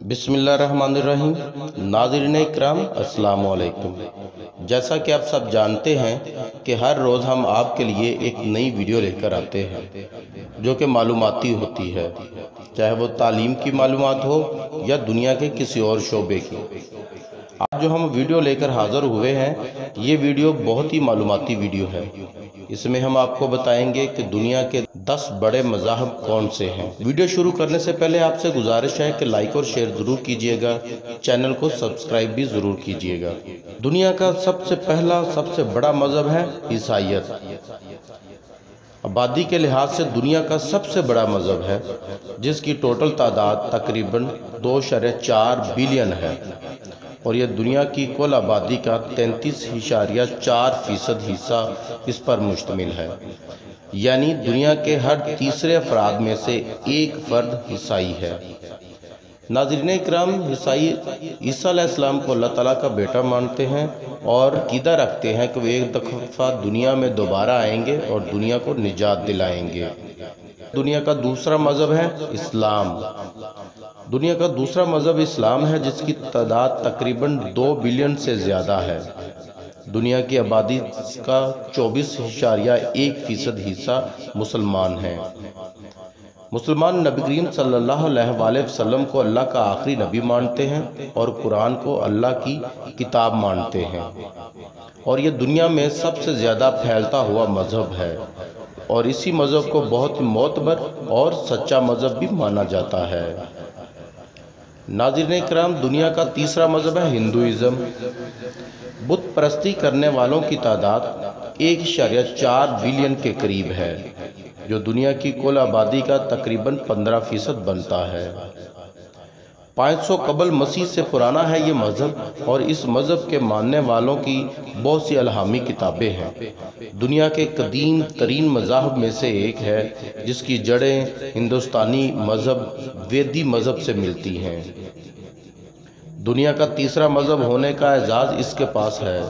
बिस्मिल्लाहिर्रहमानिर्रहीम। नाज़रीन इकराम, अस्सलामु अलैकुम। जैसा कि आप सब जानते हैं कि हर रोज़ हम आपके लिए एक नई वीडियो लेकर आते हैं जो कि मालूमाती होती है, चाहे वो तालीम की मालूमात हो या दुनिया के किसी और शोबे की। आज जो हम वीडियो लेकर हाज़िर हुए हैं, ये वीडियो बहुत ही मालूमाती वीडियो है। इसमें हम आपको बताएंगे कि दुनिया के 10 बड़े मज़ाहब कौन से हैं। वीडियो शुरू करने से पहले आपसे गुजारिश है कि लाइक और शेयर ज़रूर कीजिएगा, चैनल को सब्सक्राइब भी ज़रूर कीजिएगा। दुनिया का सबसे पहला सबसे बड़ा मज़हब है ईसाईयत। आबादी के लिहाज से दुनिया का सबसे बड़ा मज़हब है, जिसकी टोटल तादाद तकरीबन 2.4 बिलियन है और यह दुनिया की कुल आबादी का 33.4% हिस्सा इस पर मुश्तमिल है। यानी दुनिया के हर तीसरे अफराद में से एक फर्द ईसाई है। नाज़रीन इकराम, ईसाई ईसा अलैहिस्सलाम को अल्लाह ताला का बेटा मानते हैं और अक़ीदा रखते हैं कि वो एक दफ़ा दुनिया में दोबारा आएंगे और दुनिया को निजात दिलाएंगे। दुनिया का दूसरा मज़हब है इस्लाम। दुनिया का दूसरा मज़हब इस्लाम है, जिसकी तादाद तकरीबन 2 बिलियन से ज़्यादा है। दुनिया की आबादी का 24.1% हिस्सा मुसलमान हैं। मुसलमान नबी करीम सल्लल्लाहु अलैहि वसल्लम को अल्लाह का आखिरी नबी मानते हैं और कुरान को अल्लाह की किताब मानते हैं, और ये दुनिया में सबसे ज़्यादा फैलता हुआ मज़हब है और इसी मज़हब को बहुत ही मोतबर और सच्चा मज़हब भी माना जाता है। नाज़रीन इकराम, दुनिया का तीसरा मज़हब है हिंदुइज़्म। बुत परस्ती करने वालों की तादाद 1.4 बिलियन के करीब है, जो दुनिया की कुल आबादी का तकरीबन 15% बनता है। 500 कबल मसीह से पुराना है ये मज़हब और इस मज़हब के मानने वालों की बहुत सी अलहामी किताबें हैं। दुनिया के कदीम तरीन मज़ाहब में से एक है, जिसकी जड़ें हिंदुस्तानी मज़हब वेदी मज़हब से मिलती हैं। दुनिया का तीसरा मज़हब होने का एजाज़ इसके पास है।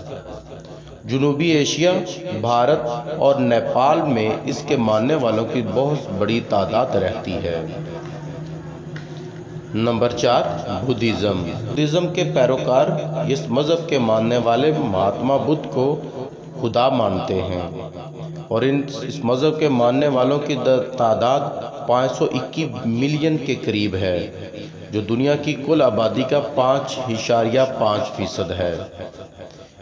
जनूबी एशिया, भारत और नेपाल में इसके मानने वालों की बहुत बड़ी तादाद रहती है। Number 4, Buddhism. बुद्धिज़्म के पैरोकार इस मज़हब के मानने वाले महात्मा बुद्ध को खुदा मानते हैं और इस मज़हब के मानने वालों की तादाद 521 मिलियन के करीब है, जो दुनिया की कुल आबादी का 5.5% है।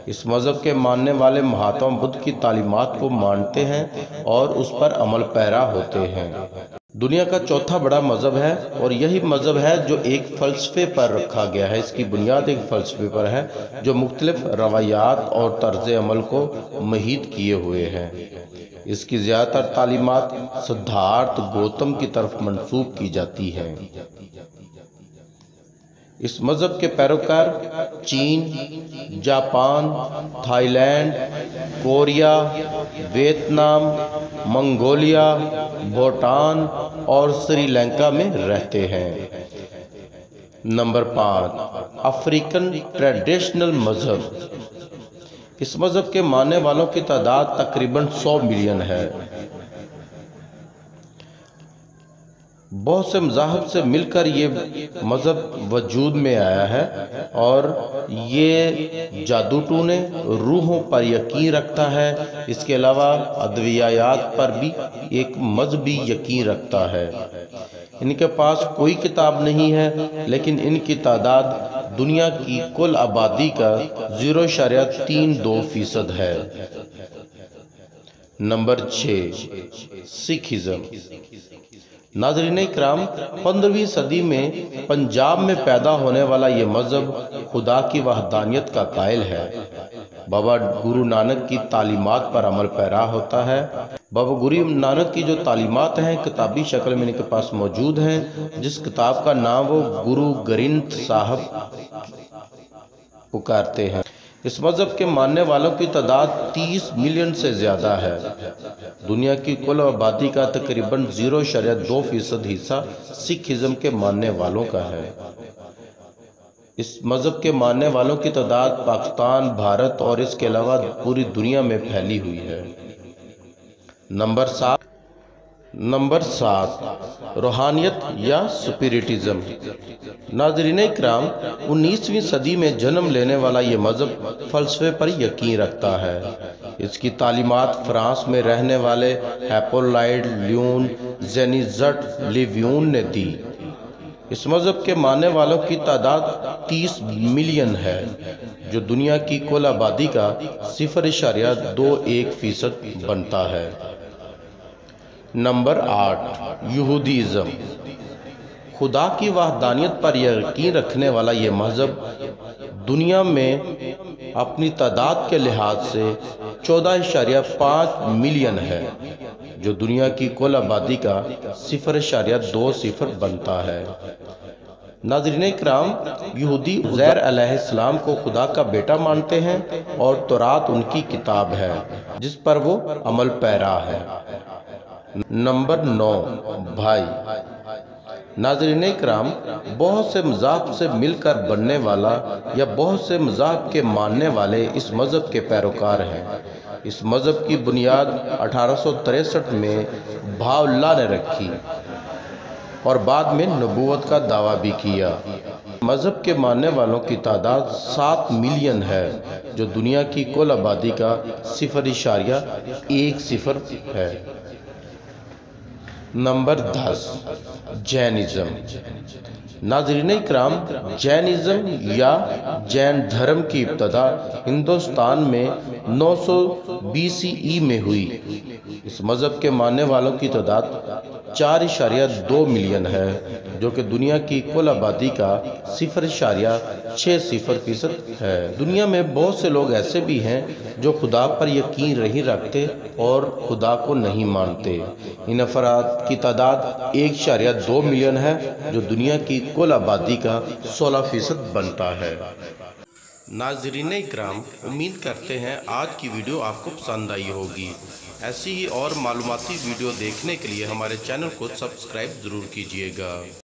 इस मज़हब के मानने वाले महात्मा बुद्ध की तालीमात को मानते हैं और उस पर अमल पैरा होते हैं। दुनिया का चौथा बड़ा मज़हब है और यही मज़हब है जो एक फ़लसफ़े पर रखा गया है। इसकी बुनियाद एक फ़लसफ़े पर है जो मुख्तलिफ रवायात और तर्ज़ अमल को महीद किए हुए हैं। इसकी ज़्यादातर तालीमात सिद्धार्थ गौतम की तरफ मंसूब की जाती हैं। इस मज़हब के पैरोकार चीन, Japan, Thailand, Korea, Vietnam, Mongolia, Bhutan और श्रीलंका में रहते हैं। नंबर 5, अफ्रीकन ट्रेडिशनल मज़हब। इस मज़हब के मानने वालों की तादाद तकरीबन 100 मिलियन है। बहुत से मज़ाहब से मिलकर ये मज़हब वजूद में आया है और ये जादू टूने रूहों पर यकीन रखता है। इसके अलावा अद्वियात पर भी एक मजहबी यकीन रखता है। इनके पास कोई किताब नहीं है, लेकिन इनकी तादाद दुनिया की कुल आबादी का 0.32% है। Number 6, Sikhism. नाज़रीन इकराम, 15वीं सदी में पंजाब में पैदा होने वाला ये मज़हब खुदा की वहदानियत का कायल है। बाबा गुरु नानक की तालीमात पर अमल पैरा होता है। बाबा गुरु नानक की जो तालीमात हैं किताबी शक्ल में इनके पास मौजूद हैं, जिस किताब का नाम वो गुरु ग्रंथ साहब पुकारते हैं। इस मज़हब के मानने वालों की तादाद 30 मिलियन से ज़्यादा है। दुनिया की कुल आबादी का तकरीबन 0.2% हिस्सा सिखिज़्म के मानने वालों का है। इस मज़हब के मानने वालों की तादाद पाकिस्तान, भारत और इसके अलावा पूरी दुनिया में फैली हुई है। नंबर 7, نمبر 7، روحانیت یا اسپرٹزم۔ ناظرین اکرام، 19ویں صدی میں جنم لینے والا یہ مذہب فلسفے پر یقین رکھتا ہے۔ اس کی تعلیمات فرانس میں رہنے والے ہیپولائٹ لیون زینیزٹ لیویون نے دی۔ اس مذہب کے ماننے والوں کی تعداد 30 ملین ہے، جو دنیا کی کل آبادی کا 0.21% بنتا ہے۔ نمبر 8، یہودیزم۔ خدا کی وحدانیت پر یقین رکھنے والا یہ مذہب دنیا میں اپنی تعداد کے لحاظ سے 14.5 ملین ہے، جو دنیا کی کل آبادی کا 0.20 بنتا ہے۔ ناظرین اکرام، یہودی عزیر علیہ السلام کو خدا کا بیٹا مانتے ہیں اور تورات ان کی کتاب ہے جس پر وہ عمل پیرا ہے۔ نمبر 9، بھائی۔ ناظرین اکرام، بہت سے مذاہب سے مل کر بننے والا یا بہت سے مذاہب کے ماننے والے اس مذہب کے پیروکار ہیں۔ اس مذہب کی بنیاد 1863 میں بہاء اللہ نے رکھی اور بعد میں نبوت کا دعویٰ بھی کیا۔ مذہب کے ماننے والوں کی تعداد 7 ملین ہے، جو دنیا کی کل آبادی کا 0.10 ہے۔ Number 10، Jainism. ناظرین اکرام، جینزم یا جین دھرم کی ابتدا ہندوستان میں 900 BCE میں ہوئی۔ اس مذہب کے ماننے والوں کی تعداد 4.2 ملین ہے، جو کہ دنیا کی کل آبادی کا 0.60% ہے۔ دنیا میں بہت سے لوگ ایسے بھی ہیں جو خدا پر یقین نہیں رکھتے اور خدا کو نہیں مانتے۔ ان افراد کی تعداد 1.2 ملین ہے، جو دنیا کی کل آبادی کا 16% بنتا ہے۔ ناظرین اکرام، امید کرتے ہیں آج کی ویڈیو آپ کو پسند آئی ہوگی۔ ایسی ہی اور معلوماتی ویڈیو دیکھنے کے لیے ہمارے چینل کو سبسکرائب ضرور کیجیے گا۔